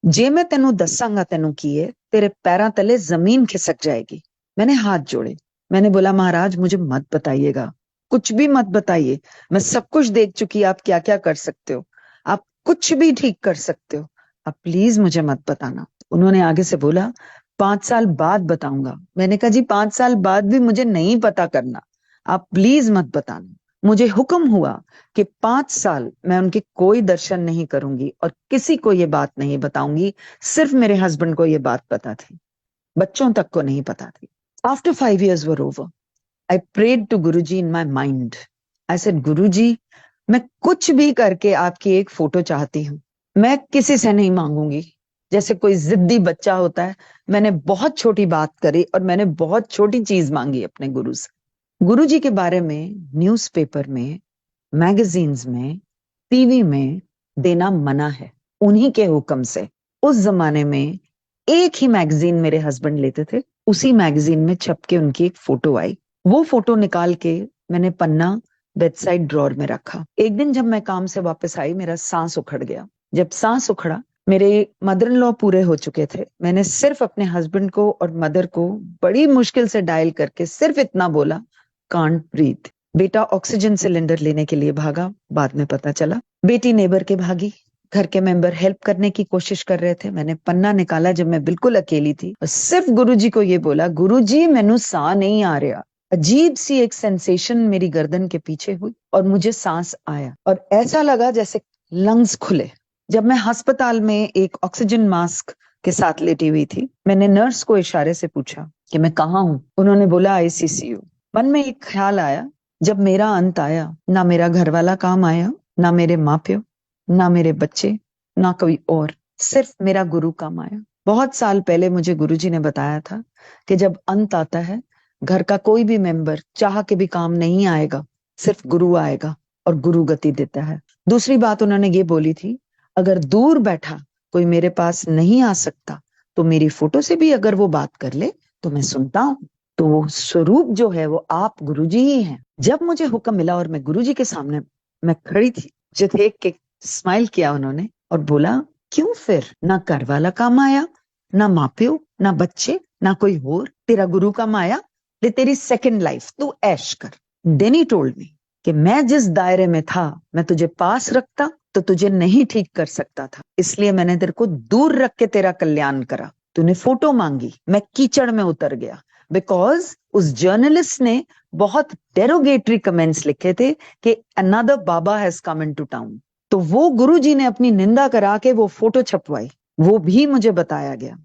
जे मैं तेनू दसांगा तेनू की है, तेरे पैरों तले जमीन खिसक जाएगी। मैंने हाथ जोड़े। मैंने बोला महाराज मुझे मत बताइएगा, कुछ भी मत बताइए। मैं सब कुछ देख चुकी, आप क्या क्या कर सकते हो, आप कुछ भी ठीक कर सकते हो, आप प्लीज मुझे मत बताना। उन्होंने आगे से बोला 5 साल बाद बताऊंगा। मैंने कहा जी 5 साल बाद भी मुझे नहीं पता करना, आप प्लीज मत बताना। मुझे हुक्म हुआ कि 5 साल मैं उनके कोई दर्शन नहीं करूंगी और किसी को ये बात नहीं बताऊंगी। सिर्फ मेरे हस्बैंड को ये बात पता थी, बच्चों तक को नहीं पता थी। After 5 years were over, I prayed to Guruji in my mind. I said, गुरुजी, मैं कुछ भी करके आपकी एक फोटो चाहती हूँ। मैं किसी से नहीं मांगूंगी, जैसे कोई जिद्दी बच्चा होता है। मैंने बहुत छोटी बात करी और मैंने बहुत छोटी चीज मांगी अपने गुरु से। गुरुजी के बारे में न्यूज़पेपर में, मैगजीन्स में, टीवी में देना मना है, उन्हीं के हुक्म से। उस जमाने में एक ही मैगजीन मेरे हस्बैंड लेते थे, उसी मैगजीन में छप के उनकी एक फोटो आई। वो फोटो निकाल के मैंने पन्ना बेडसाइड ड्रॉर में रखा। एक दिन जब मैं काम से वापस आई, मेरा सांस उखड़ गया। जब सांस उखड़ा, मेरे मदर इन लॉ पूरे हो चुके थे। मैंने सिर्फ अपने हस्बैंड को और मदर को बड़ी मुश्किल से डायल करके सिर्फ इतना बोला, कांट ब्रीथ। बेटा ऑक्सीजन सिलेंडर लेने के लिए भागा, बाद में पता चला बेटी नेबर के भागी। घर के मेंबर हेल्प करने की कोशिश कर रहे थे। मैंने पन्ना निकाला जब मैं बिल्कुल अकेली थी और सिर्फ गुरुजी को ये बोला, गुरुजी मैनू सा नहीं आ रहा। अजीब सी एक सेंसेशन मेरी गर्दन के पीछे हुई और मुझे सांस आया और ऐसा लगा जैसे लंग्स खुले। जब मैं अस्पताल में एक ऑक्सीजन मास्क के साथ लेटी हुई थी, मैंने नर्स को इशारे से पूछा कि मैं कहाँ हूं। उन्होंने बोला आईसीसीयू। मन में एक ख्याल आया, जब मेरा अंत आया, ना मेरा घर वाला काम आया, ना मेरे माँ प्यो, ना मेरे बच्चे, ना कोई और, सिर्फ मेरा गुरु काम आया। बहुत साल पहले मुझे गुरुजी ने बताया था कि जब अंत आता है, घर का कोई भी मेंबर चाह के भी काम नहीं आएगा, सिर्फ गुरु आएगा और गुरु गति देता है। दूसरी बात उन्होंने ये बोली थी, अगर दूर बैठा कोई मेरे पास नहीं आ सकता, तो मेरी फोटो से भी अगर वो बात कर ले तो मैं सुनता हूँ। तो वो स्वरूप जो है वो आप गुरुजी ही हैं। जब मुझे हुक्म मिला और मैं गुरुजी के सामने मैं खड़ी थी, मुझे देख के स्माइल किया उन्होंने और बोला, क्यों फिर? ना घर वाला काम आया, ना माँ प्यो, ना बच्चे, ना कोई और, तेरा गुरु काम आया, ले तेरी सेकंड लाइफ, तू ऐश कर। देन ही टोल्ड मी कि मैं जिस दायरे में था, मैं तुझे पास रखता तो तुझे नहीं ठीक कर सकता था, इसलिए मैंने तेरे को दूर रख के तेरा कल्याण करा। तूने फोटो मांगी, मैं कीचड़ में उतर गया, बिकॉज उस जर्नलिस्ट ने बहुत डेरोगेटरी कमेंट्स लिखे थे कि another Baba has come into town. तो वो गुरुजी ने अपनी निंदा करा के वो फोटो छपवाई, वो भी मुझे बताया गया।